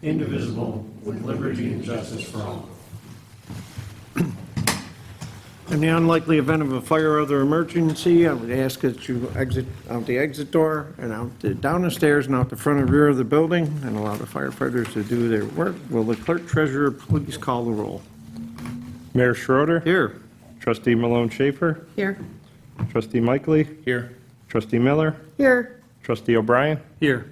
indivisible, with liberty and justice for all. In the unlikely event of a fire or other emergency, I would ask that you exit out the exit door and down the stairs and out the front and rear of the building and allow the firefighters to do their work. Will the clerk treasurer please call the roll? Mayor Schroeder. Here. Trustee Malone Schaefer. Here. Trustee Mikely. Here. Trustee Miller. Here. Trustee O'Brien. Here.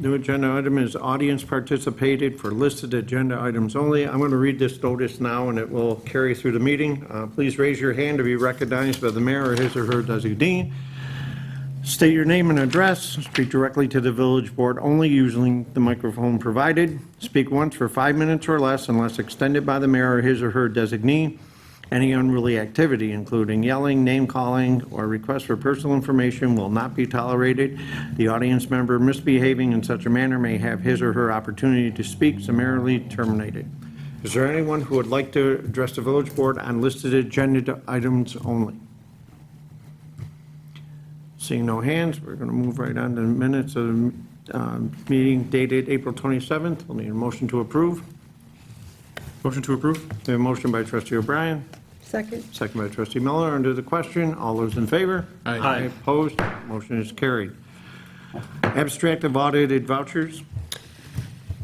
New agenda item is audience participated for listed agenda items only. I'm going to read this notice now, and it will carry through the meeting. Please raise your hand to be recognized by the mayor or his or her designee. State your name and address. Speak directly to the village board only using the microphone provided. Speak once for 5 minutes or less unless extended by the mayor or his or her designee. Any unruly activity, including yelling, name-calling, or requests for personal information will not be tolerated. The audience member misbehaving in such a manner may have his or her opportunity to speak summarily terminated. Is there anyone who would like to address the village board on listed agenda items only? Seeing no hands, we're going to move right on to the minutes of the meeting dated April 27th. We'll need a motion to approve. Motion to approve? We have a motion by trustee O'Brien, Second. second by trustee Miller. Under the question, all those in favor? Aye. Opposed? Motion is carried. Abstract of audited vouchers.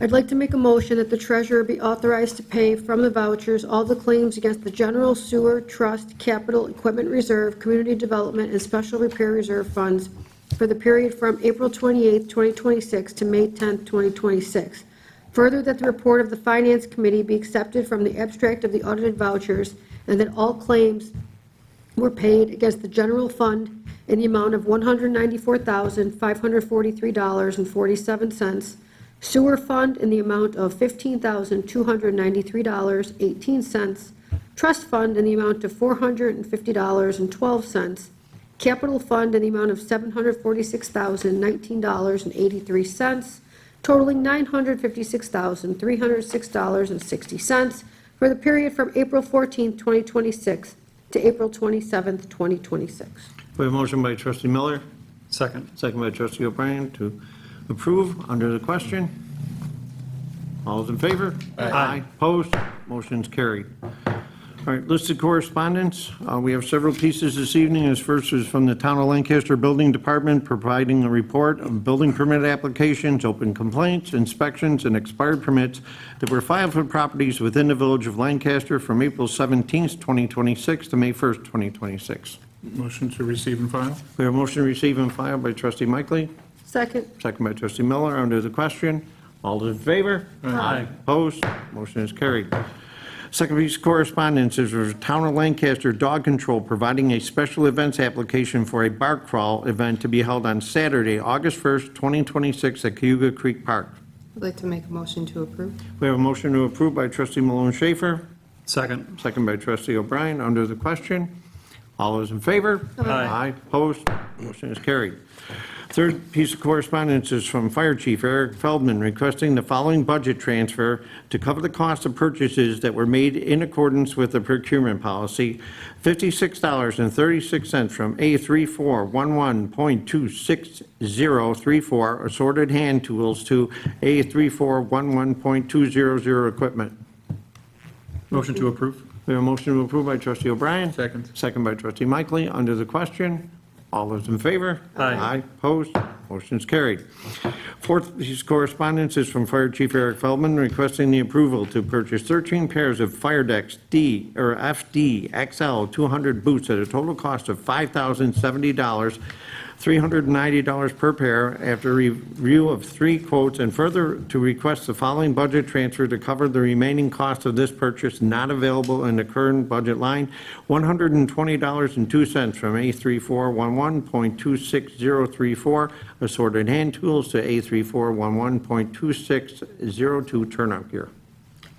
I'd like to make a motion that the treasurer be authorized to pay from the vouchers all the claims against the General Sewer Trust, Capital Equipment Reserve, Community Development, and Special Repair Reserve funds for the period from April 28, 2026 to May 10, 2026. Further, that the report of the Finance Committee be accepted from the abstract of the audited vouchers, and that all claims were paid against the general fund in the amount of $194,543.47, sewer fund in the amount of $15,293.18, trust fund in the amount of $450.12, capital fund in the amount of $746,019.83, totaling $956,306.60 for the period from April 14, 2026 to April 27, 2026. We have a motion by trustee Miller, Second. second by trustee O'Brien to approve. Under the question, all those in favor? Aye. Opposed? Motion is carried. All right, listed correspondence. We have several pieces this evening. As first is from the Town of Lancaster Building Department, providing a report of building permit applications, open complaints, inspections, and expired permits that were filed for properties within the village of Lancaster from April 17th, 2026 to May 1st, 2026. Motion to receive and file? We have a motion to receive and file by trustee Mikely, Second. second by trustee Miller. Under the question, all those in favor? Aye. Opposed? Motion is carried. Second piece of correspondence is for Town of Lancaster Dog Control, providing a special events application for a bark crawl event to be held on Saturday, August 1st, 2026 at Cayuga Creek Park. I'd like to make a motion to approve. We have a motion to approve by trustee Malone Schaefer, Second. second by trustee O'Brien. Under the question, all those in favor? Aye. Opposed? Motion is carried. Third piece of correspondence is from Fire Chief Eric Feldman requesting the following budget transfer to cover the cost of purchases that were made in accordance with the procurement policy. $56.36 from A3411.26034 assorted hand tools to A3411.200 equipment. Motion to approve? We have a motion to approve by trustee O'Brien. Second. Second by trustee Mikely. Under the question, all those in favor? Aye. Opposed? Motion is carried. Fourth piece of correspondence is from Fire Chief Eric Feldman requesting the approval to purchase 13 pairs of Fire Decks FD XL 200 boots at a total cost of $5,070, $390 per pair after review of 3 quotes, and further to request the following budget transfer to cover the remaining cost of this purchase not available in the current budget line, $120.02 from A3411.26034 assorted hand tools to A3411.2602 turnout gear.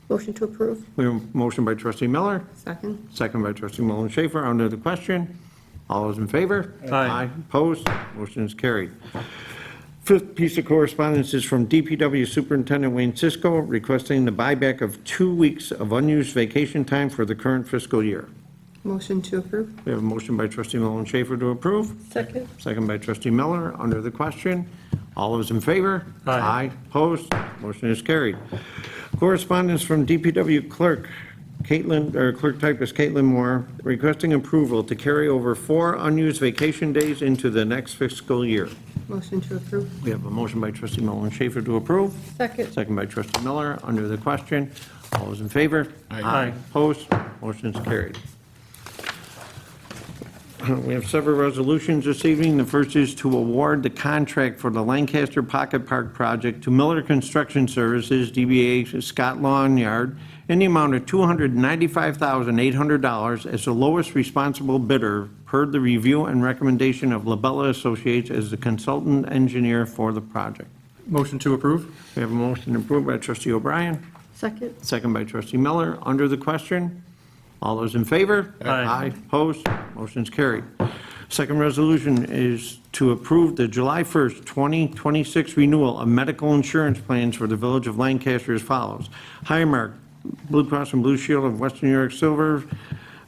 Motion to approve. We have a motion by trustee Miller, Second. second by trustee Malone Schaefer. Under the question, all those in favor? Aye. Opposed? Motion is carried. Fifth piece of correspondence is from DPW Superintendent Wayne Cisco requesting the buyback of 2 weeks of unused vacation time for the current fiscal year. Motion to approve? We have a motion by trustee Malone Schaefer to approve, Second. second by trustee Miller. Under the question, all those in favor? Aye. Opposed? Motion is carried. Correspondence from DPW clerk Caitlin, or clerk typist Caitlin Moore, requesting approval to carry over 4 unused vacation days into the next fiscal year. Motion to approve? We have a motion by trustee Malone Schaefer to approve, Second. second by trustee Miller. Under the question, all those in favor? Aye. Opposed? Motion is carried. We have several resolutions this evening. The first is to award the contract for the Lancaster Pocket Park project to Miller Construction Services, DBA Scott Lawn Yard, in the amount of $295,800 as the lowest responsible bidder per the review and recommendation of Labella Associates as the consultant engineer for the project. Motion to approve? We have a motion approved by trustee O'Brien, Second. second by trustee Miller. Under the question, all those in favor? Aye. Opposed? Motion's carried. Second resolution is to approve the July 1st, 2026 renewal of medical insurance plans for the Village of Lancaster as follows. Highmark Blue Cross and Blue Shield of Western New York Silver,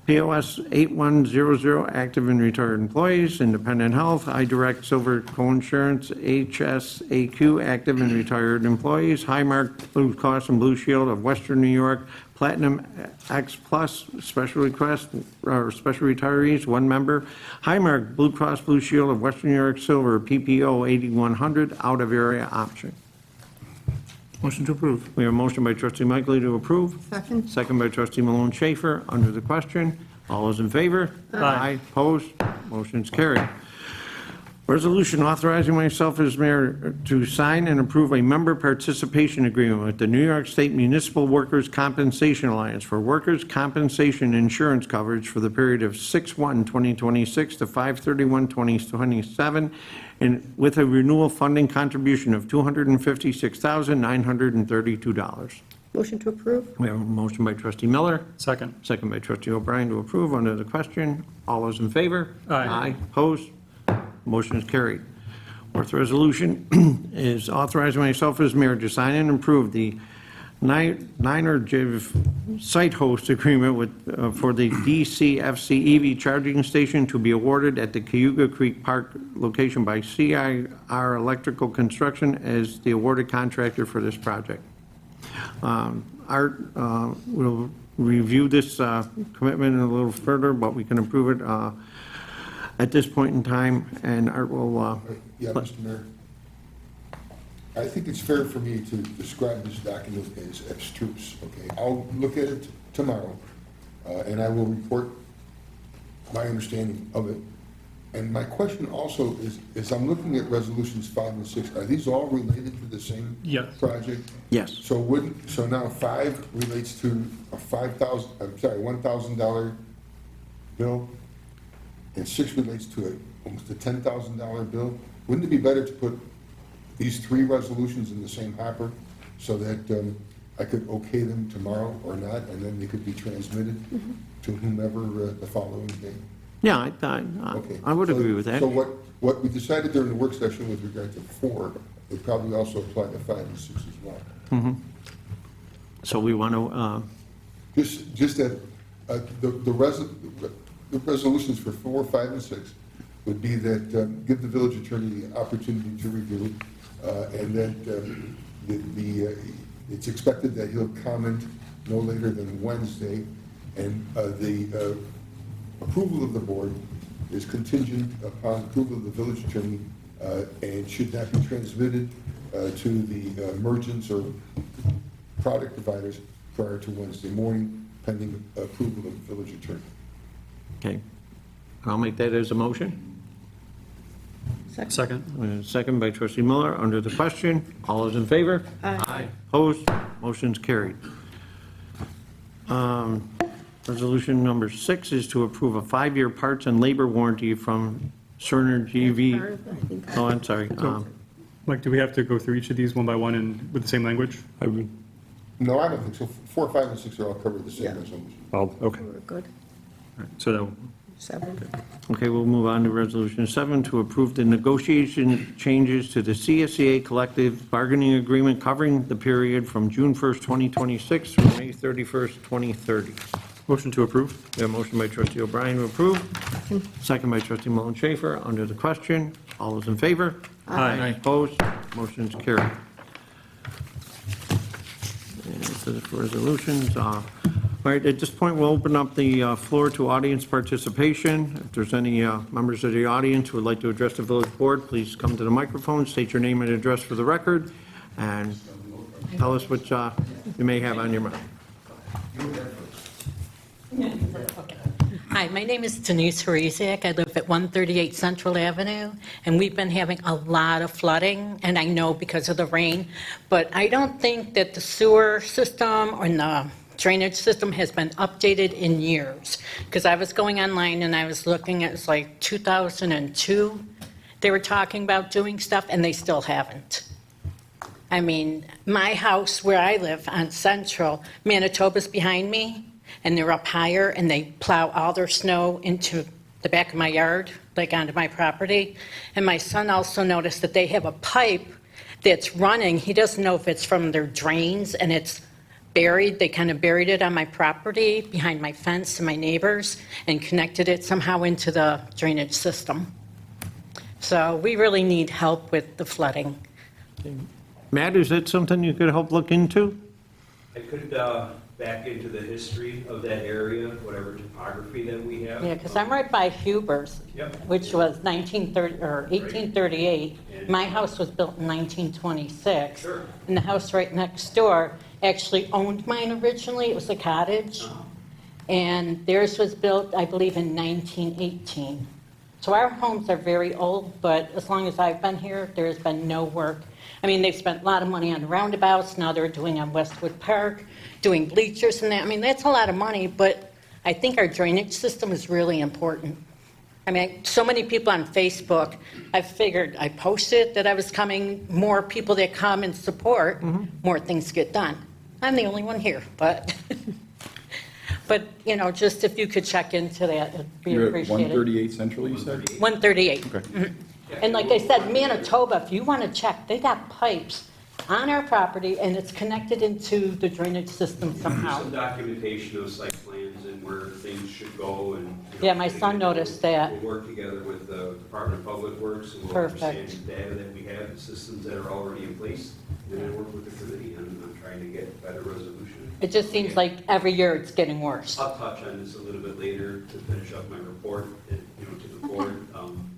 POS 8100, active and retired employees. Independent Health, iDirect Silver Coinsurance, HSAQ, active and retired employees. Highmark Blue Cross and Blue Shield of Western New York, Platinum X Plus, special request, or special retirees, 1 member. Highmark Blue Cross Blue Shield of Western New York Silver, PPO 8100, out of area option. Motion to approve? We have a motion by trustee Michael to approve, Second? second by trustee Malone Schaefer. Under the question, all those in favor? Aye. Opposed? Motion's carried. Resolution authorizing myself as mayor to sign and approve a member participation agreement with the New York State Municipal Workers' Compensation Alliance for workers' compensation insurance coverage for the period of 6/1/2026 to 5/31/2027, and with a renewal funding contribution of $256,932. Motion to approve? We have a motion by trustee Miller, Second. second by trustee O'Brien to approve. Under the question, all those in favor? Aye. Opposed? Motion is carried. Fourth resolution is authorizing myself as mayor to sign and approve the Niner site host agreement with, for the DCFC EV charging station to be awarded at the Cayuga Creek Park location by CIR Electrical Construction as the awarded contractor for this project. Art will review this commitment a little further, but we can approve it at this point in time, and Art will, Yeah, Mr. Mayor. I think it's fair for me to describe this document as abstruse, okay? I'll look at it tomorrow, and I will report my understanding of it. And my question also is I'm looking at resolutions 5 and 6, are these all related to the same Yes. project? yes. So now 5 relates to a $1,000 bill, and 6 relates to almost a $10,000 bill? Wouldn't it be better to put these 3 resolutions in the same hopper so that I could okay them tomorrow or not, and then they could be transmitted to whomever the following day? Yeah, Okay. I would agree with that. So what we decided during the work session with regard to 4, would probably also apply to 5 and 6 as well. So we want to, Just that the resolutions for 4, 5, and 6 would be that give the village attorney the opportunity to review it, and that it's expected that he'll comment no later than Wednesday, and the approval of the board is contingent upon approval of the village attorney, and should not be transmitted to the merchants or product providers prior to Wednesday morning, pending approval of the village attorney. okay. I'll make that as a motion. Second. Second by trustee Miller. Under the question, all those in favor? Aye. Opposed? Motion's carried. Resolution number 6 is to approve a 5-year parts and labor warranty from Cerner GV. Oh, I'm sorry. Mike, do we have to go through each of these one by one and with the same language? I would, No, I don't think so. 4, 5, and 6 are all covered the same resolution. well, okay. We're good. So that, 7? Okay, we'll move on to resolution 7 to approve the negotiation changes to the CSEA collective bargaining agreement covering the period from June 1st, 2026 through May 31st, 2030. Motion to approve? We have a motion by trustee O'Brien to approve, second by trustee Malone Schaefer. Under the question, all those in favor? Aye. Opposed? Motion's carried. And this is for resolutions. All right, at this point, we'll open up the floor to audience participation. If there's any members of the audience who would like to address the village board, please come to the microphone, state your name and address for the record, and tell us what you may have on your mind. Hi, my name is Denise Horiziak. I live at 138 Central Avenue, and we've been having a lot of flooding, and I know because of the rain, but I don't think that the sewer system or the drainage system has been updated in years, because I was going online and I was looking, it's like 2002, they were talking about doing stuff, and they still haven't. I mean, my house where I live on Central, Manitoba's behind me, and they're up higher, and they plow all their snow into the back of my yard, like onto my property. And my son also noticed that they have a pipe that's running. He doesn't know if it's from their drains, and it's buried. They kind of buried it on my property, behind my fence to my neighbors, and connected it somehow into the drainage system. So we really need help with the flooding. Matt, is that something you could help look into? I could back into the history of that area, whatever topography that we have. Yeah, because I'm right by Huber's, Yep. which was 1930, or 1838. My house was built in 1926. Sure. And the house right next door actually owned mine originally. It was a cottage. And theirs was built, I believe, in 1918. So our homes are very old, but as long as I've been here, there's been no work. I mean, they've spent a lot of money on roundabouts. Now they're doing on Westwood Park, doing bleachers and that. I mean, that's a lot of money, but I think our drainage system is really important. I mean, so many people on Facebook, I figured I posted that I was coming, more people that come and support, more things get done. I'm the only one here, but, but, you know, just if you could check into that, it'd be You're at appreciated. 138 Central, you said? 138. Okay. Mhm. And like I said, Manitoba, if you want to check, they got pipes on our property, and it's connected into the drainage system somehow. Some documentation of site plans and where things should go and. Yeah, my son noticed that. We'll work together with the Department of Public Works and we'll Perfect. understand the data that we have, the systems that are already in place, and then work with the committee on trying to get better resolution. It just seems like every year it's getting worse. I'll touch on this a little bit later to finish up my report, to the board,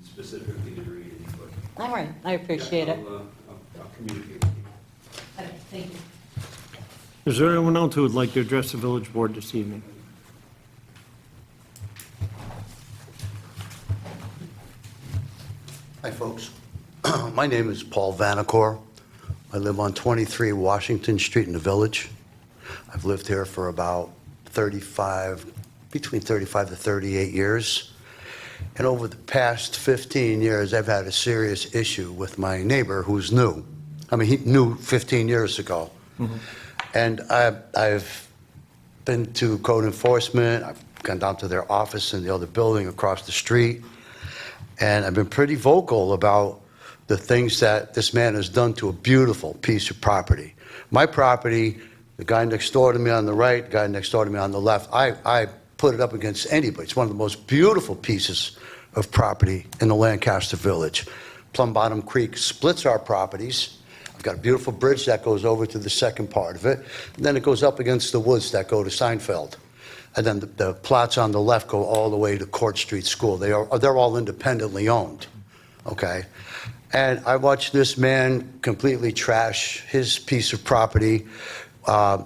specifically to drainage. But All right, I appreciate it. I'll communicate with you. Okay, thank you. Is there anyone else who would like to address the village board this evening? Hi, folks. My name is Paul Vanacore. I live on 23 Washington Street in the Village. I've lived here for about between 35 to 38 years. And over the past 15 years, I've had a serious issue with my neighbor who's new. I mean, he knew 15 years ago. And I've been to code enforcement. I've gone down to their office in the other building across the street. And I've been pretty vocal about the things that this man has done to a beautiful piece of property. My property, the guy next door to me on the right, the guy next door to me on the left, I put it up against anybody. It's one of the most beautiful pieces of property in the Lancaster Village. Plum Bottom Creek splits our properties. I've got a beautiful bridge that goes over to the second part of it. And then it goes up against the woods that go to Seinfeld. And then the plots on the left go all the way to Court Street School. They're all independently owned, okay? And I watched this man completely trash his piece of property.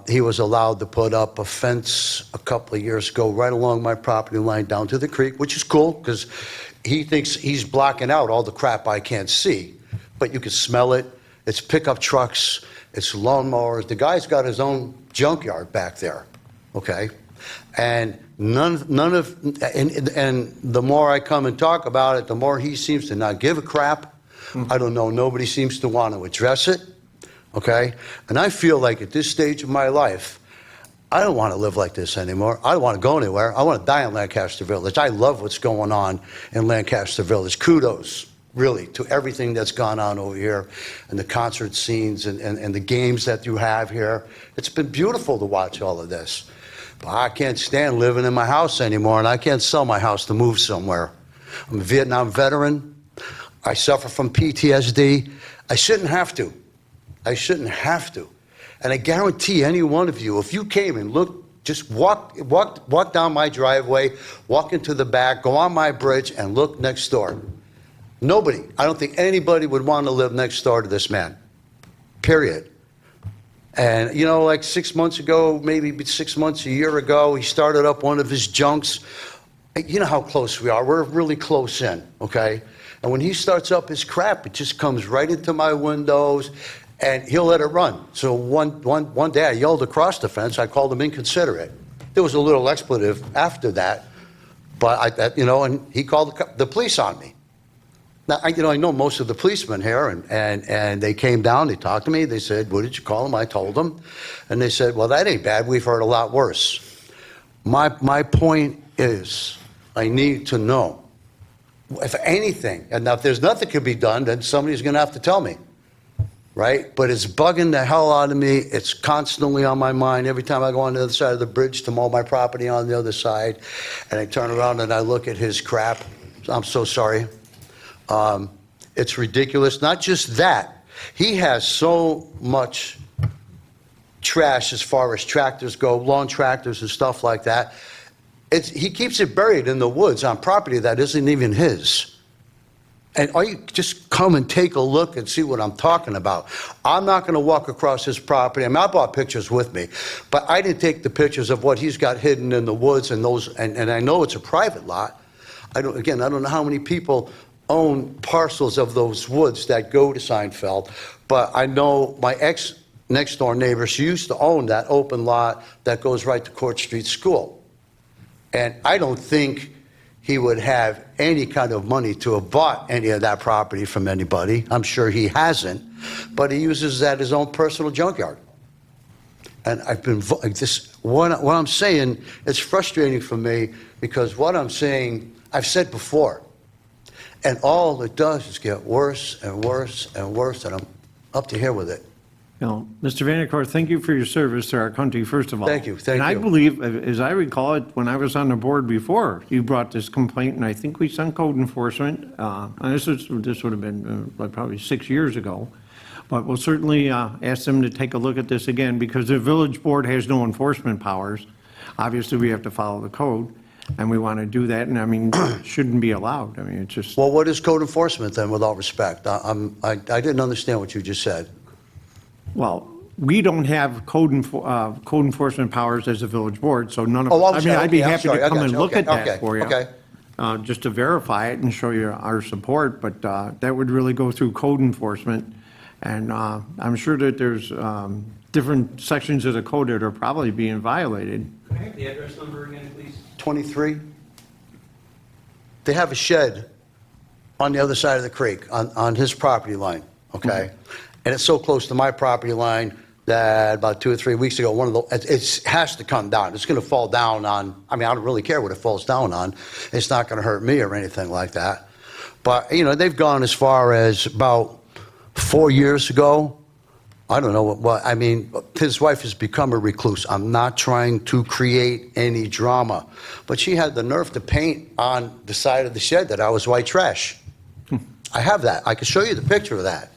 He was allowed to put up a fence a couple of years ago right along my property line down to the creek, which is cool because he thinks he's blocking out all the crap I can't see. But you can smell it. It's pickup trucks. It's lawnmowers. The guy's got his own junkyard back there, okay? And none of, and the more I come and talk about it, the more he seems to not give a crap. I don't know, nobody seems to want to address it, okay? And I feel like at this stage of my life, I don't want to live like this anymore. I don't want to go anywhere. I want to die in Lancaster Village. I love what's going on in Lancaster Village. Kudos, really, to everything that's gone on over here and the concert scenes and the games that you have here. It's been beautiful to watch all of this. But I can't stand living in my house anymore, and I can't sell my house to move somewhere. I'm a Vietnam veteran. I suffer from PTSD. I shouldn't have to. I shouldn't have to. And I guarantee any one of you, if you came and looked, just walk down my driveway, walk into the back, go on my bridge, and look next door. Nobody, I don't think anybody would want to live next door to this man, period. And, you know, like 6 months ago, maybe 6 months, a year ago, he started up one of his junks. You know how close we are. We're really close in, okay? And when he starts up his crap, it just comes right into my windows, and he'll let it run. So one day I yelled across the fence. I called him inconsiderate. There was a little expletive after that, but and he called the police on me. Now, I know most of the policemen here, and they came down, they talked to me, they said, what did you call him? I told them, and they said, well, that ain't bad, we've heard a lot worse. My point is, I need to know, if anything, and now if there's nothing can be done, then somebody's gonna have to tell me, right? But it's bugging the hell out of me, it's constantly on my mind, every time I go on the other side of the bridge to mow my property on the other side, and I turn around and I look at his crap, I'm so sorry. It's ridiculous. Not just that, he has so much trash as far as tractors go, lawn tractors and stuff like that. He keeps it buried in the woods on property that isn't even his. And you just come and take a look and see what I'm talking about. I'm not going to walk across his property. I mean, I brought pictures with me, but I didn't take the pictures of what he's got hidden in the woods and those. And I know it's a private lot. I don't know how many people own parcels of those woods that go to Seinfeld, but I know my next door neighbor, she used to own that open lot that goes right to Court Street School. And I don't think he would have any kind of money to have bought any of that property from anybody. I'm sure he hasn't, but he uses that as his own personal junkyard. And what I'm saying, it's frustrating for me because what I'm saying, I've said before, and all it does is get worse and worse and worse, and I'm up to here with it. Now, Mr. Vanacore, thank you for your service to our country, first of all. Thank you, thank And I you. believe, as I recall it, when I was on the board before, you brought this complaint, and I think we sent code enforcement. And this would have been probably 6 years ago. But we'll certainly ask them to take a look at this again, because the village board has no enforcement powers. Obviously, we have to follow the code, and we want to do that, and I mean, it shouldn't be allowed. I mean, it's just... Well, what is code enforcement then, with all respect? I didn't understand what you just said. Well, we don't have code enforcement powers as a village board, so none of, Oh, I'm I mean, sorry. I'd be Okay, I'm happy sorry. to I come got and you. look at Okay, that for you. okay. Just to verify it and show you our support, but that would really go through code enforcement. And I'm sure that there's different sections of the code that are probably being violated. Could I have the address number again, please? 23? They have a shed on the other side of the creek, on his property line, okay? And it's so close to my property line that about 2 or 3 weeks ago, it has to come down. It's going to fall down on, I mean, I don't really care what it falls down on. It's not going to hurt me or anything like that. But, you know, they've gone as far as about 4 years ago. I don't know what, I mean, his wife has become a recluse. I'm not trying to create any drama, but she had the nerve to paint on the side of the shed that I was white trash. I have that. I can show you the picture of that.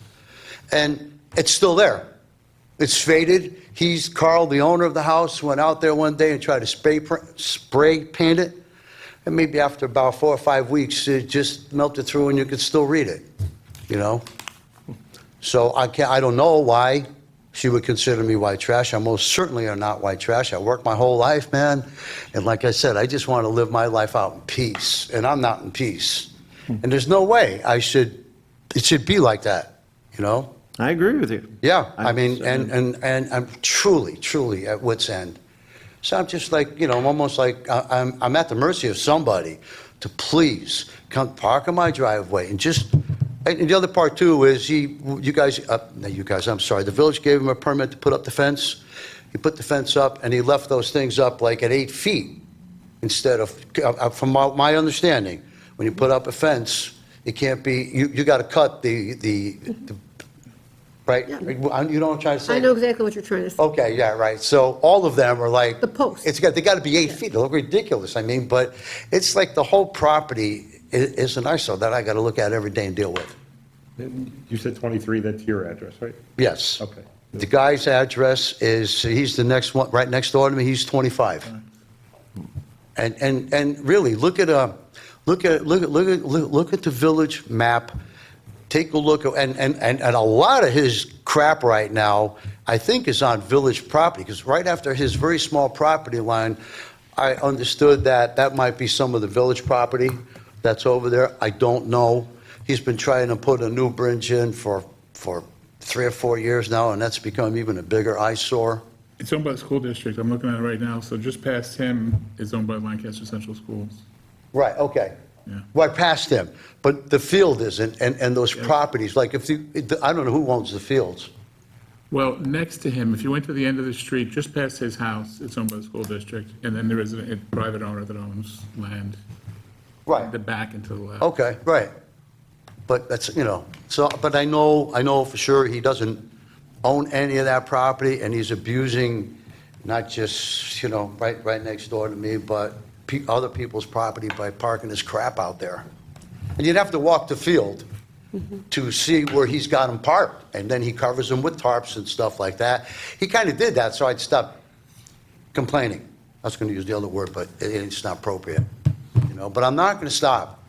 And it's still there. It's faded. Carl, the owner of the house, went out there one day and tried to spray paint it. And maybe after about 4 or 5 weeks, it just melted through and you could still read it, you know? So I don't know why she would consider me white trash. I most certainly are not white trash. I worked my whole life, man. And like I said, I just want to live my life out in peace. And I'm not in peace. And there's no way it should be like that, you know? I agree with you. Yeah, I mean, and I'm truly at wit's end. So I'm just like, you know, I'm almost like I'm at the mercy of somebody to please come park in my driveway and just. And the other part too is the village gave him a permit to put up the fence. He put the fence up and he left those things up like at 8 feet instead of, from my understanding, when you put up a fence, it can't be, you got to cut the right? Yeah. You know what I'm trying to say? I know exactly what you're trying to say. Okay, yeah, right. So all of them are like. The posts. They got to be 8 feet. They look ridiculous, I mean, but it's like the whole property is an eyesore that I got to look at every day and deal with. You said 23, that's your address, right? Yes. Okay. The guy's address he's the next one, right next door to me, he's 25. And really, look at the village map. Take a look, and a lot of his crap right now, I think, is on village property, because right after his very small property line, I understood that might be some of the village property that's over there. I don't know. He's been trying to put a new bridge in for 3 or 4 years now, and that's become even a bigger eyesore. It's owned by the school district. I'm looking at it right now. So just past him is owned by Lancaster Central Schools. Right, okay. Yeah. Right past him, but the field isn't, and those properties, like I don't know who owns the fields. Well, next to him, if you went to the end of the street, just past his house, it's owned by the school district. And then there is a private owner that owns land. Right. The back and to the left. Okay, right. But that's, so, but I know for sure he doesn't own any of that property, and he's abusing not just, right next door to me, but other people's property by parking his crap out there. And you'd have to walk the field to see where he's got them parked, and then he covers them with tarps and stuff like that. He kind of did that, so I'd stop complaining. I was going to use the other word, but it's not appropriate, But I'm not going to stop.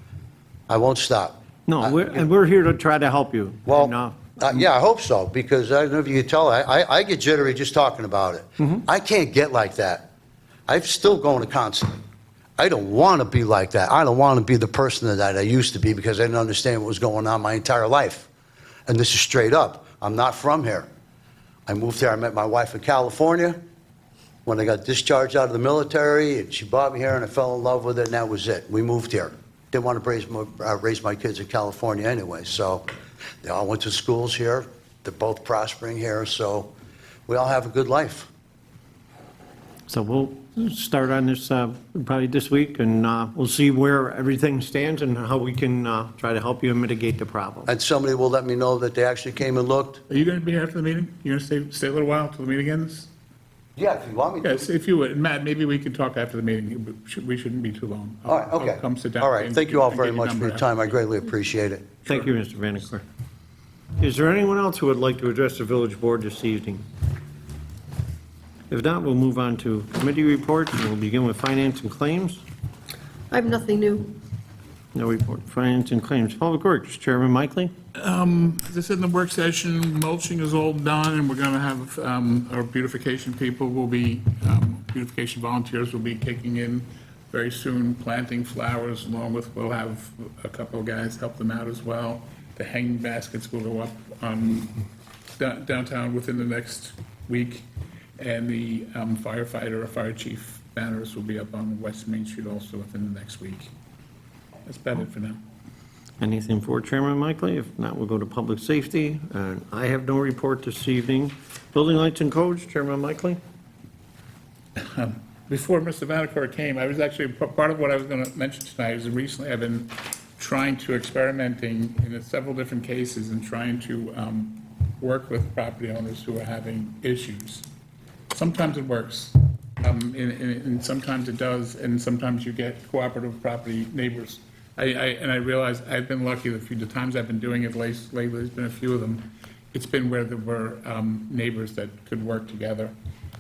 I won't stop. No, we're here to try to help you. Well, And, yeah, I hope so, because I don't know if you can tell, I get jittery just talking about it. I can't get like that. I'm still going to counseling. I don't want to be like that. I don't want to be the person that I used to be, because I didn't understand what was going on my entire life. And this is straight up. I'm not from here. I moved here. I met my wife in California when I got discharged out of the military, and she brought me here, and I fell in love with it, and that was it. We moved here. Didn't want to raise my kids in California anyway, so they all went to schools here. They're both prospering here, so we all have a good life. So we'll start on this probably this week, and we'll see where everything stands and how we can try to help you and mitigate the problem. And somebody will let me know that they actually came and looked. Are you going to be here after the meeting? You're going to stay a little while till the meeting ends? Yeah, if you want me to. Yes, if you would. Matt, maybe we can talk after the meeting. We shouldn't be too long. All right, okay. I'll come sit down. All right, and thank you all and very get much for number your time. I after. greatly appreciate it. Thank you, Mr. Vanicor. Is there anyone else who would like to address the village board this evening? If not, we'll move on to committee reports, and we'll begin with finance and claims. I have nothing new. No report. Finance and claims. Public Works, Chairman Mickley. As I said in the work session, mulching is all done, and we're going to have our beautification people will be, beautification volunteers will be kicking in very soon, planting flowers, along with, we'll have a couple of guys help them out as well. The hanging baskets will go up downtown within the next week, and the firefighter or fire chief banners will be up on West Main Street also within the next week. That's about it for now. Anything for Chairman Mickley? If not, we'll go to public safety. And I have no report this evening. Building lights and codes, Chairman Mickley. Before Mr. Vanicor came, I was actually, part of what I was going to mention tonight is that recently I've been trying to experimenting in several different cases and trying to work with property owners who are having issues. Sometimes it works, and sometimes it does, and sometimes you get cooperative property neighbors. And I realize I've been lucky the times I've been doing it lately, there's been a few of them. It's been where there were neighbors that could work together.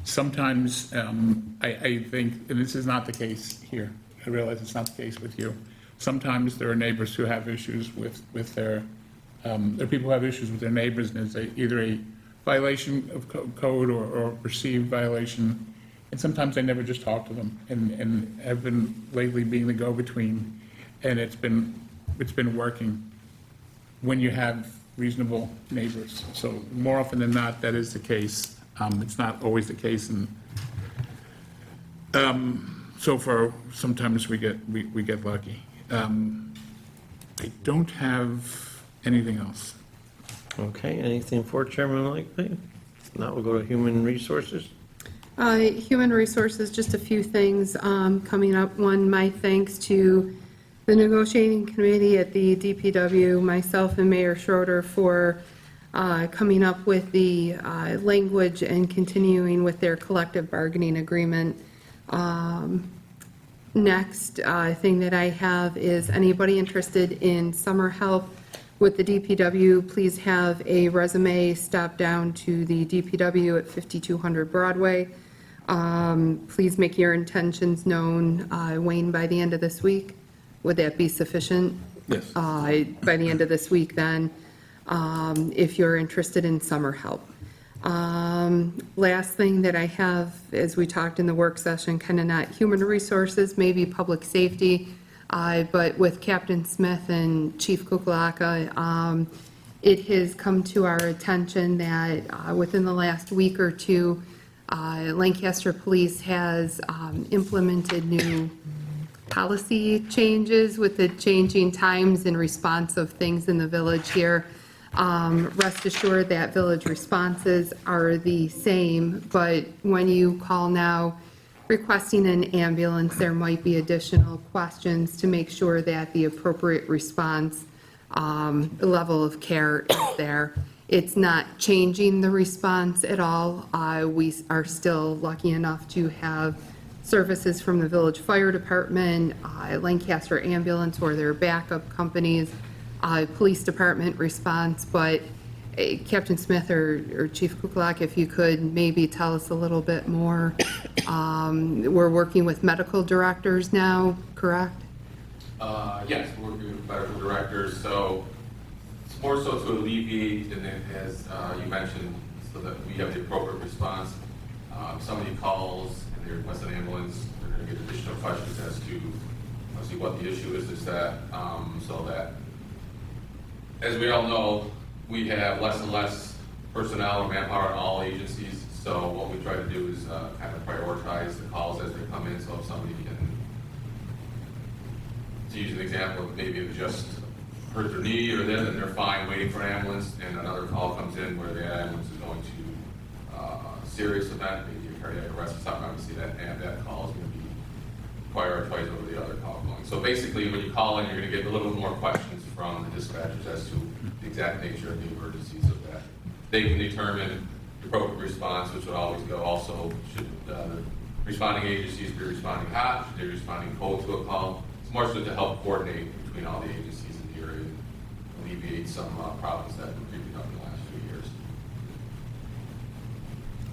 Sometimes I think, and this is not the case here, I realize it's not the case with you. Sometimes there are neighbors who have issues with their, there are people who have issues with their neighbors, and it's either a violation of code or perceived violation. And sometimes I never just talk to them, and have been lately being the go-between. And it's been working when you have reasonable neighbors. So more often than not, that is the case. It's not always the case, and so far sometimes we get lucky. I don't have anything else. Okay, anything for Chairman Mickley? Now we'll go to human resources. Human Resources, just a few things coming up. One, my thanks to the negotiating committee at the DPW, myself and Mayor Schroeder for coming up with the language and continuing with their collective bargaining agreement. Next thing that I have is anybody interested in summer help with the DPW, please have a resume stop down to the DPW at 5200 Broadway. Please make your intentions known, Wayne, by the end of this week. Would that be sufficient? Yes. By the end of this week then, if you're interested in summer help. Last thing that I have, as we talked in the work session, kind of not human resources, maybe public safety, but with Captain Smith and Chief Kukulaka, it has come to our attention that within the last week or two, Lancaster Police has implemented new policy changes with the changing times in response of things in the village here. Rest assured that village responses are the same, but when you call now requesting an ambulance, there might be additional questions to make sure that the appropriate response level of care is there. It's not changing the response at all. We are still lucky enough to have services from the village fire department, Lancaster ambulance or their backup companies, police department response, but Captain Smith or Chief Kukulak, if you could maybe tell us a little bit more. We're working with medical directors now, correct? Yes, we're working with medical directors, so it's more so to alleviate, and then as you mentioned, so that we have the appropriate response. If somebody calls and they request an ambulance, they're going to get additional questions as to obviously what the issue is that, so that, as we all know, we have less and less personnel or manpower in all agencies, so what we try to do is kind of prioritize the calls as they come in, so if somebody can, to use an example, maybe it just hurt their knee or then and they're fine waiting for an ambulance, and another call comes in where the ambulance is going to a serious event, maybe a cardiac arrest or something, obviously that call is going to be prioritized over the other call going. So basically, when you call in, you're going to get a little bit more questions from the dispatchers as to the exact nature of the emergency, so that they can determine the appropriate response, which would always go also, should the responding agencies be responding hot, should they be responding cold to a call? It's more so to help coordinate between all the agencies in the area and alleviate some problems that have been creeping up in the last few years.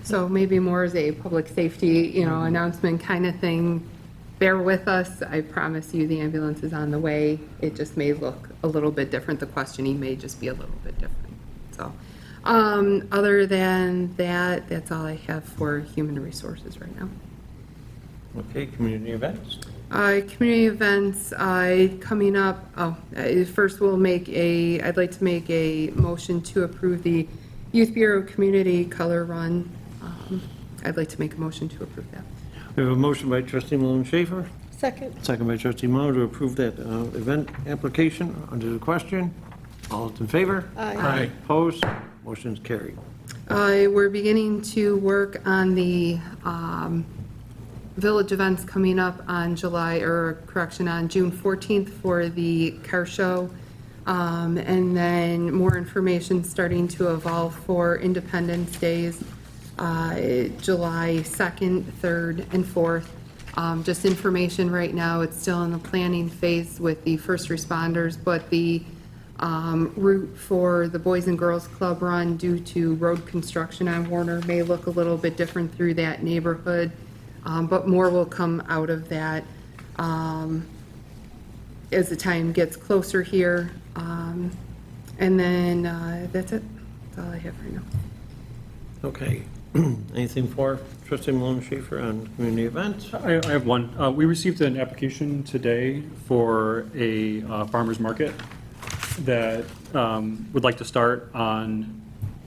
So maybe more as a public safety, announcement kind of thing. Bear with us. I promise you the ambulance is on the way. It just may look a little bit different. The questioning may just be a little bit different. So, other than that, that's all I have for human resources right now. Okay, community events. Community events coming up. First I'd like to make a motion to approve the Youth Bureau Community Color Run. I'd like to make a motion to approve that. We have a motion by trustee Malone Schaefer, Second. second by trustee Muller to approve that event application. Under the question, all those in favor? Aye. Opposed? Motion's carried. We're beginning to work on the village events coming up on on June 14th for the car show. And then more information starting to evolve for Independence Days, July 2nd, 3rd, and 4th. Just information right now, it's still in the planning phase with the first responders, but the route for the Boys and Girls Club run due to road construction on Warner may look a little bit different through that neighborhood, but more will come out of that as the time gets closer here. And then that's it. That's all I have right now. Okay. Anything for trustee Malone Schaefer on community events? I have one. We received an application today for a farmer's market that would like to start on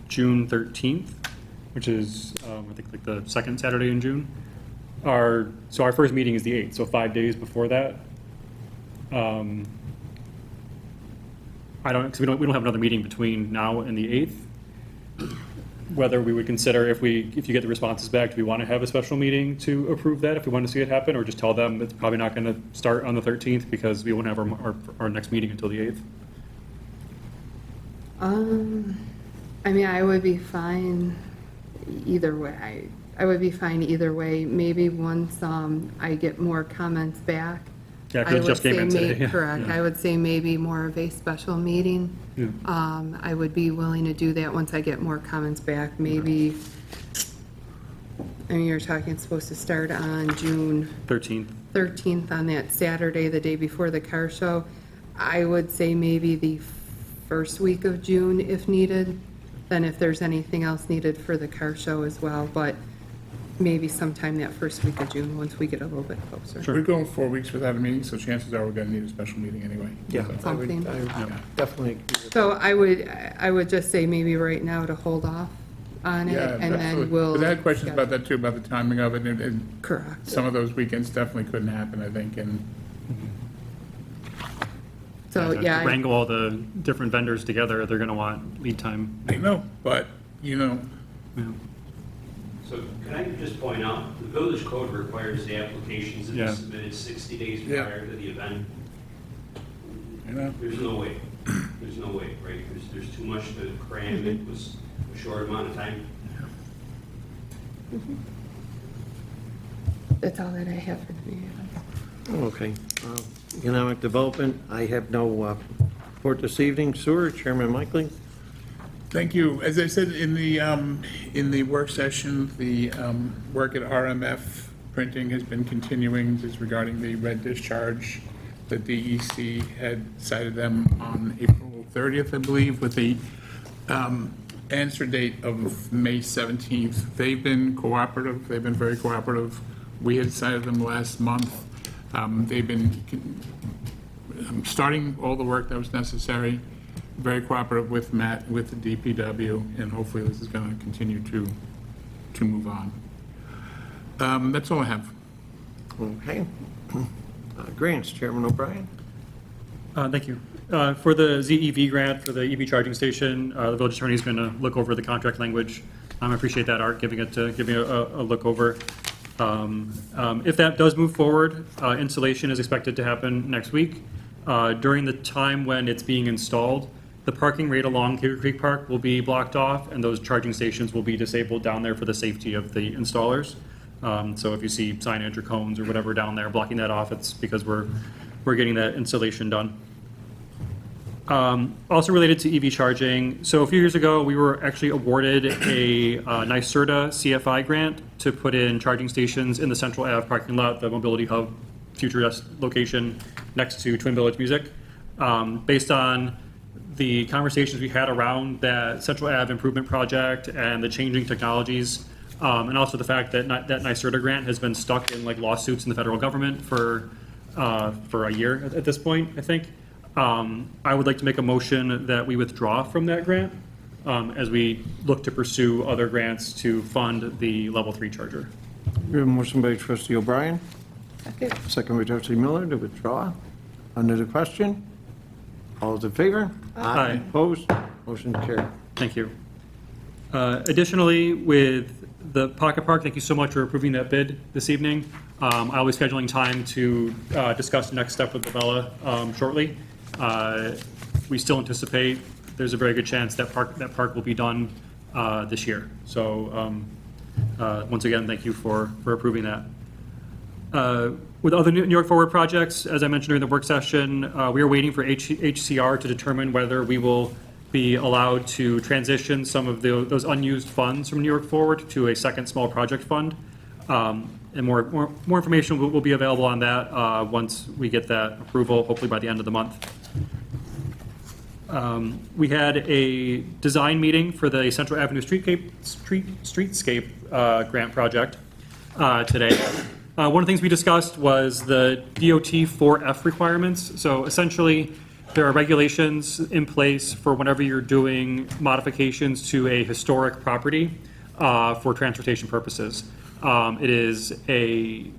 June 13th, which is, I think, like the second Saturday in June. So our first meeting is the 8th, so 5 days before that. Because we don't have another meeting between now and the 8th. Whether we would consider, if you get the responses back, do we want to have a special meeting to approve that if we want to see it happen, or just tell them it's probably not going to start on the 13th because we won't have our next meeting until the 8th? I mean, I would be fine either way. I would be fine either way. Maybe once I get more comments back. Yeah, I 'cause it would just came say in today, yeah. Correct. I would say maybe more of a special meeting. I would be willing to do that once I get more comments back. Maybe, I mean, you're talking, it's supposed to start on June 13th. 13th on that Saturday, the day before the car show. I would say maybe the first week of June if needed, then if there's anything else needed for the car show as well, but maybe sometime that first week of June, once we get a little bit closer. We're going 4 weeks without a meeting, so chances are we're going to need a special meeting anyway. Yeah, So- I would Something. definitely agree with So I would just say maybe right now to hold off on it, Yeah, and then absolutely. we'll. Because I had questions about that too, about the timing of it, and Correct. some of those weekends definitely couldn't happen, I think, and So, To yeah, wrangle all the different vendors together, they're going to want lead time. I know, but, you know, So can I just point out, the village code requires the applications to be Yeah. submitted 60 days Yeah. prior to the event. you know, There's no way. There's no way, right? There's too much to cram. It was a short amount of time. that's all that I have for me. Okay. Economic Development, I have no report this evening. Sewer, Chairman Michaeling. thank you. As I said in the work session, the work at RMF Printing has been continuing. This is regarding the red discharge. The DEC had cited them on April 30th, I believe, with the answer date of May 17th. They've been cooperative. They've been very cooperative. We had cited them last month. They've been starting all the work that was necessary, very cooperative with Matt, with the DPW, and hopefully this is going to continue to move on. That's all I have. Okay. Grants, Chairman O'Brien. Thank you. For the ZEV grant for the EV charging station, the village attorney is going to look over the contract language. I appreciate that, Art, giving a look over. If that does move forward, installation is expected to happen next week. During the time when it's being installed, the parking right along Cedar Creek Park will be blocked off, and those charging stations will be disabled down there for the safety of the installers. So if you see signage or cones or whatever down there blocking that off, it's because we're getting that installation done. Also related to EV charging, so a few years ago, we were actually awarded a NYSERDA CFI grant to put in charging stations in the Central Ave parking lot, the Mobility Hub future location next to Twin Village Music. Based on the conversations we had around that Central Ave improvement project and the changing technologies, and also the fact that that NYSERDA grant has been stuck in like lawsuits in the federal government for a year at this point, I think. I would like to make a motion that we withdraw from that grant as we look to pursue other grants to fund the level 3 charger. We have a motion by Trustee O'Brien, second by Trustee Miller to withdraw. Under the question, all those in favor? Aye. Opposed? Motion carried. Thank you. Additionally, with the Pocket Park, thank you so much for approving that bid this evening. I'll be scheduling time to discuss the next step with Bella shortly. We still anticipate there's a very good chance that park will be done this year. So once again, thank you for approving that. With other New York Forward projects, as I mentioned during the work session, we are waiting for HCR to determine whether we will be allowed to transition some of those unused funds from New York Forward to a second small project fund. And more information will be available on that once we get that approval, hopefully by the end of the month. We had a design meeting for the Central Avenue Streetscape grant project today. One of the things we discussed was the DOT 4F requirements. So essentially, there are regulations in place for whenever you're doing modifications to a historic property for transportation purposes. It is a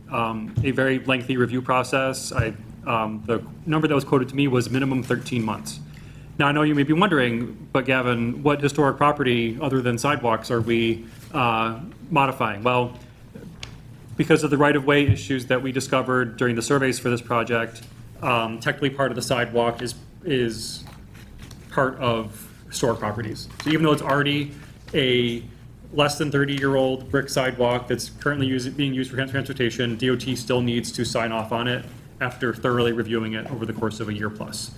very lengthy review process. The number that was quoted to me was minimum 13 months. Now, I know you may be wondering, but Gavin, what historic property other than sidewalks are we modifying? Well, because of the right-of-way issues that we discovered during the surveys for this project, technically part of the sidewalk is part of historic properties. So even though it's already a less than 30-year-old brick sidewalk that's currently being used for transportation, DOT still needs to sign off on it after thoroughly reviewing it over the course of a year plus.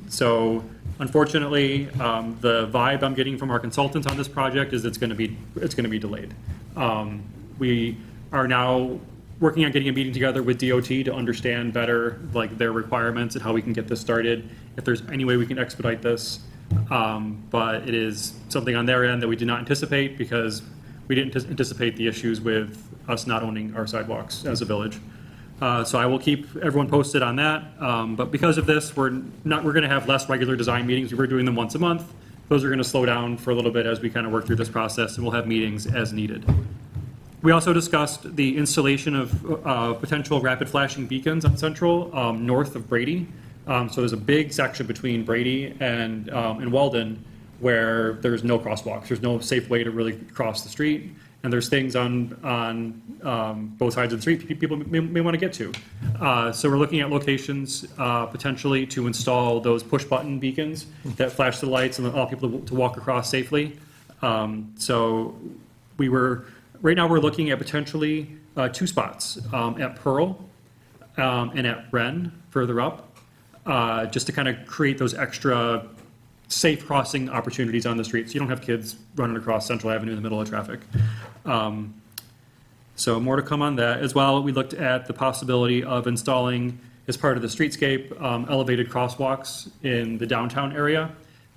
So unfortunately, the vibe I'm getting from our consultants on this project is it's going to be delayed. We are now working on getting a meeting together with DOT to understand better like their requirements and how we can get this started, if there's any way we can expedite this. But it is something on their end that we did not anticipate because we didn't anticipate the issues with us not owning our sidewalks as a village. So I will keep everyone posted on that. But because of this, we're going to have less regular design meetings. We were doing them once a month. Those are going to slow down for a little bit as we kind of work through this process, and we'll have meetings as needed. We also discussed the installation of potential rapid flashing beacons on Central, north of Brady. So there's a big section between Brady and Walden where there's no crosswalks. There's no safe way to really cross the street. And there's things on both sides of the street people may want to get to. So we're looking at locations potentially to install those push-button beacons that flash the lights and allow people to walk across safely. So right now we're looking at potentially 2 spots at Pearl and at Wren further up, just to kind of create those extra safe crossing opportunities on the street, so you don't have kids running across Central Avenue in the middle of traffic. So more to come on that. As well, we looked at the possibility of installing, as part of the streetscape, elevated crosswalks in the downtown area.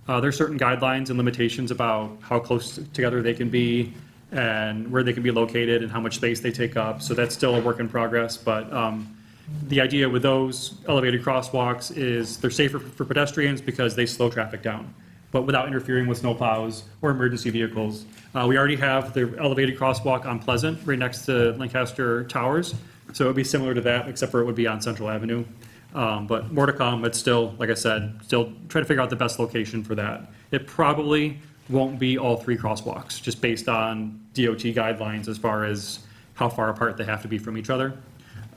There are certain guidelines and limitations about how close together they can be and where they can be located and how much space they take up. So that's still a work in progress, but the idea with those elevated crosswalks is they're safer for pedestrians because they slow traffic down, but without interfering with snowplows or emergency vehicles. We already have the elevated crosswalk on Pleasant, right next to Lancaster Towers, so it would be similar to that, except for it would be on Central Avenue. But more to come, but still, like I said, still trying to figure out the best location for that. It probably won't be all 3 crosswalks, just based on DOT guidelines as far as how far apart they have to be from each other.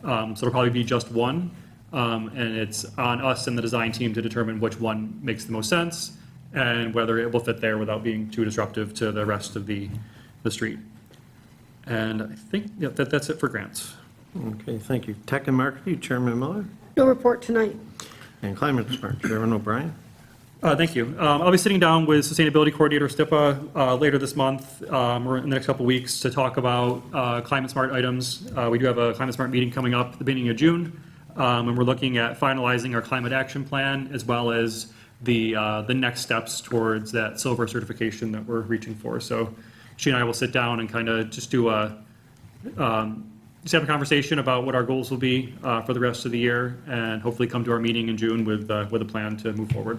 So it'll probably be just one, and it's on us and the design team to determine which one makes the most sense and whether it will fit there without being too disruptive to the rest of the street. And I think that's it for grants. Okay, thank you. Tech and Marketing, Chairman Miller, No report tonight. and Climate Smart, Chairman O'Brien. Thank you. I'll be sitting down with Sustainability Coordinator Stipa later this month or in the next couple of weeks to talk about climate smart items. We do have a climate smart meeting coming up at the beginning of June, and we're looking at finalizing our climate action plan as well as the next steps towards that silver certification that we're reaching for. So she and I will sit down and kind of just do just have a conversation about what our goals will be for the rest of the year, and hopefully come to our meeting in June with a plan to move forward.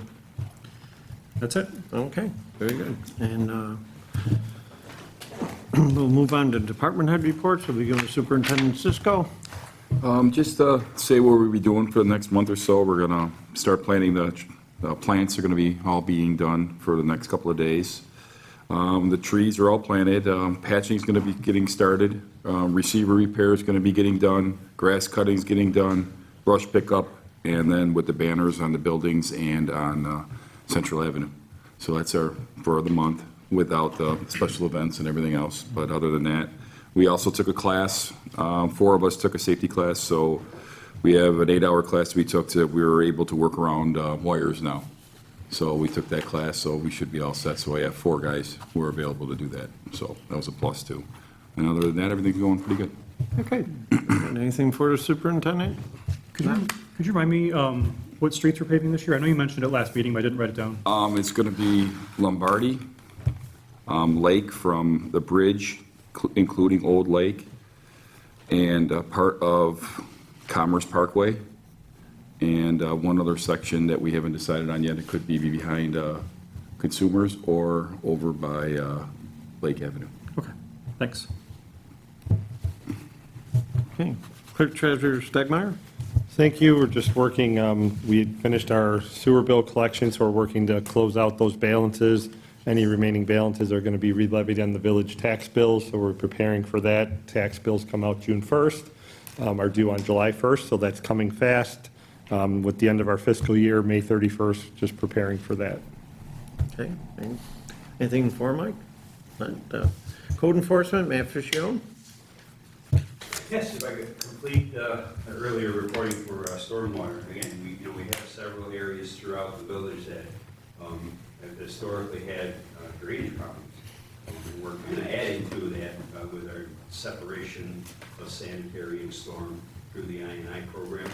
That's it. Okay, very good. And we'll move on to department head reports. We'll begin with Superintendent Cisco. Just to say what we'll be doing for the next month or so, we're gonna start planting the plants are gonna be all being done for the next couple of days. The trees are all planted, patching's gonna be getting started, receiver repair is gonna be getting done, grass cutting's getting done, brush pickup, and then with the banners on the buildings and on Central Avenue. So that's for the month, without the special events and everything else. But other than that, we also took a class, 4 of us took a safety class, so we have an 8-hour class we took we were able to work around wires now. So we took that class, so we should be all set. So I have 4 guys who are available to do that. So that was a plus too. And other than that, everything's going pretty good. Okay. And anything for the superintendent? Could you remind me what streets we're paving this year? I know you mentioned it last meeting, but I didn't write it down. It's gonna be Lombardi, Lake from the bridge, including Old Lake, and part of Commerce Parkway, and one other section that we haven't decided on yet. It could be behind Consumers or over by Lake Avenue. Okay, thanks. Okay. Clerk Treasurer Stegmeyer? Thank you. We're just working, we had finished our sewer bill collection, so we're working to close out those balances. Any remaining balances are going to be re-levied on the village tax bills, so we're preparing for that. Tax bills come out June 1st, are due on July 1st, so that's coming fast. With the end of our fiscal year, May 31st, just preparing for that. Okay, anything for Mike? Not, Code enforcement, Matt Fiscione? Yes, if I could complete earlier reporting for stormwater. Again, we have several areas throughout the village that have historically had drainage problems. We're kind of adding to that with our separation of sanitary and storm through the I&I program.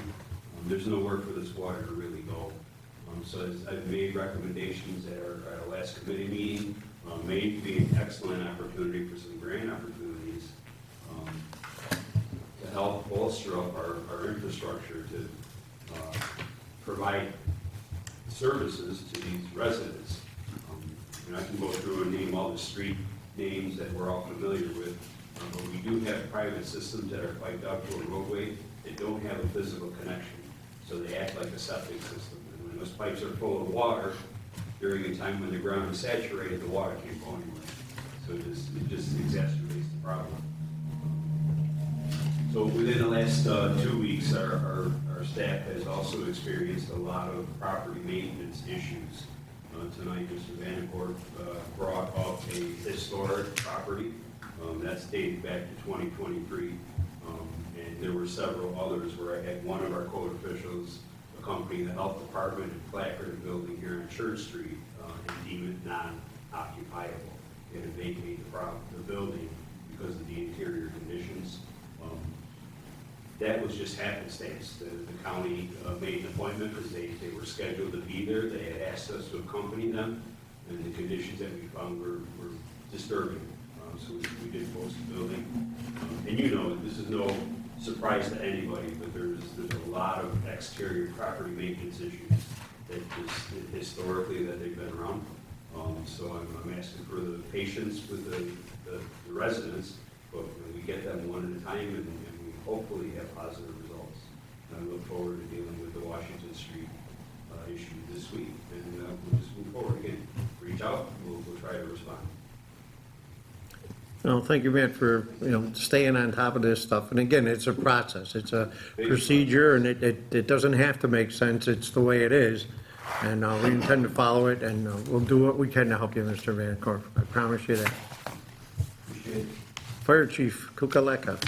There's nowhere for this water to really go. So I've made recommendations at our last committee meeting. May be an excellent opportunity for some grant opportunities to help bolster up our infrastructure to provide services to these residents. I can go through and name all the street names that we're all familiar with, but we do have private systems that are piped out to a roadway that don't have a physical connection, so they act like a septic system. And when those pipes are full of water, during a time when the ground is saturated, the water can't go anywhere. So it just exacerbates the problem. So within the last 2 weeks, our staff has also experienced a lot of property maintenance issues. Tonight, Mr. Vandercourt brought up a historic property that's dated back to 2023. And there were several others where I had one of our code officials accompany the health department and placard a building here on Church Street and deem it non-occupiable. They had to vacate the building because of the interior conditions. That was just happenstance. The county made an appointment because they were scheduled to be there. They had asked us to accompany them, and the conditions that we found were disturbing. So we did post the building. And this is no surprise to anybody, but there's a lot of exterior property maintenance issues that just historically that they've been around. So I'm asking for the patience with the residents, but we get them one at a time, and we hopefully have positive results. And I look forward to dealing with the Washington Street issue this week, and we'll just move forward again. Reach out, we'll try to respond. Well, thank you, Matt, for, staying on top of this stuff. And again, it's a process, it's a procedure, and it doesn't have to make sense, it's the way it is. And we intend to follow it, and we'll do what we can to help you, Mr. Vandercourt. I promise you that. Appreciate it. Fire Chief Kukaleka.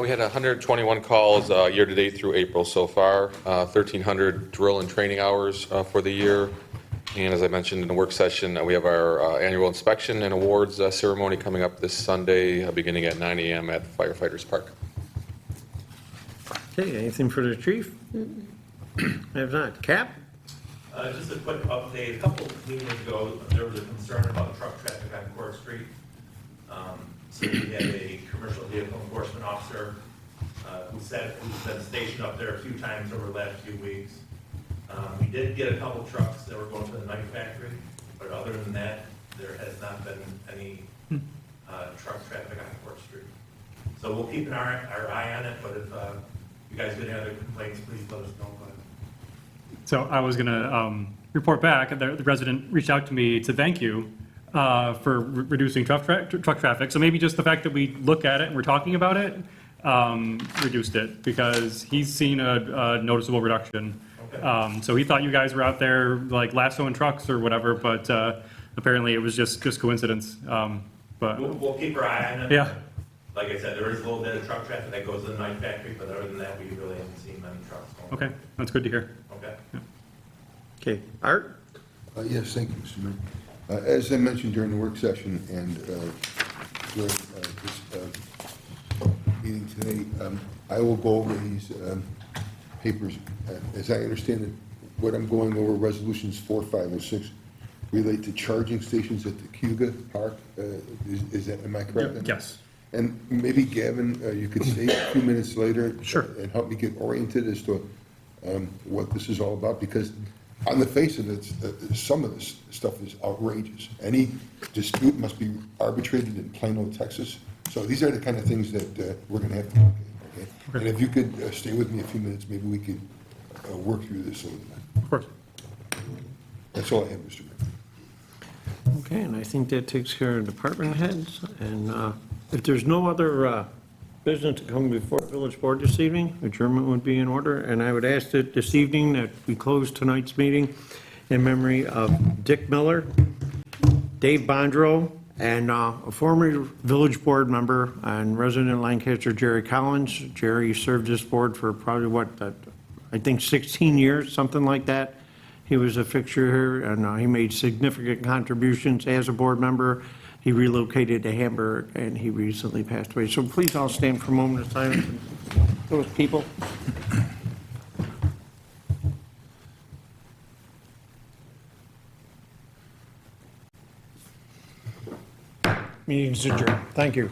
We had 121 calls year-to-date through April so far, 1,300 drill and training hours for the year. And as I mentioned in the work session, we have our annual inspection and awards ceremony coming up this Sunday, beginning at 9 a.m. at Firefighters Park. Okay, anything for the chief? If not, Cap? Just a quick update. A couple of meetings ago, there was a concern about truck traffic on Court Street. So we had a commercial vehicle enforcement officer who's been stationed up there a few times over the last few weeks. We did get a couple trucks that were going to the knife factory, but other than that, there has not been any truck traffic on Court Street. So we'll keep our eye on it, but if you guys get any other complaints, please let us know. So I was going to report back. The resident reached out to me to thank you for reducing truck traffic. So maybe just the fact that we look at it and we're talking about it reduced it, because he's seen a noticeable reduction. Okay. So he thought you guys were out there like lassoing trucks or whatever, but apparently it was just coincidence. But we'll keep our eye on it. Yeah. Like I said, there is a little bit of truck traffic that goes to the knife factory, but other than that, we really haven't seen many trucks going. Okay, that's good to hear. Okay. Yeah. Okay, Art? Yes, thank you, Mr. Mayor. As I mentioned during the work session and during this meeting today, I will go over these papers. As I understand it, what I'm going over, resolutions 4, 5, and 6, relate to charging stations at the Cuga Park. Is that, am I correct? Yes. And maybe Gavin, you could stay a few minutes later. Sure. And help me get oriented as to what this is all about, because on the face of it, some of this stuff is outrageous. Any dispute must be arbitrated in Plano, Texas. So these are the kind of things that we're going to have to look at. Okay? And if you could stay with me a few minutes, maybe we could work through this a little bit. Of course. That's all I have, Mr. Mayor. Okay, and I think that takes care of department heads. And if there's no other business to come before the village board this evening, adjournment would be in order, and I would ask that this evening that we close tonight's meeting in memory of Dick Miller, Dave Bondrow, and a former village board member and resident of Lancaster, Jerry Collins. Jerry served this board for probably, I think 16 years, something like that. He was a fixture here, and he made significant contributions as a board member. He relocated to Hamburg, and he recently passed away. So please all stand for a moment of silence for those people. Meeting's adjourned. Thank you.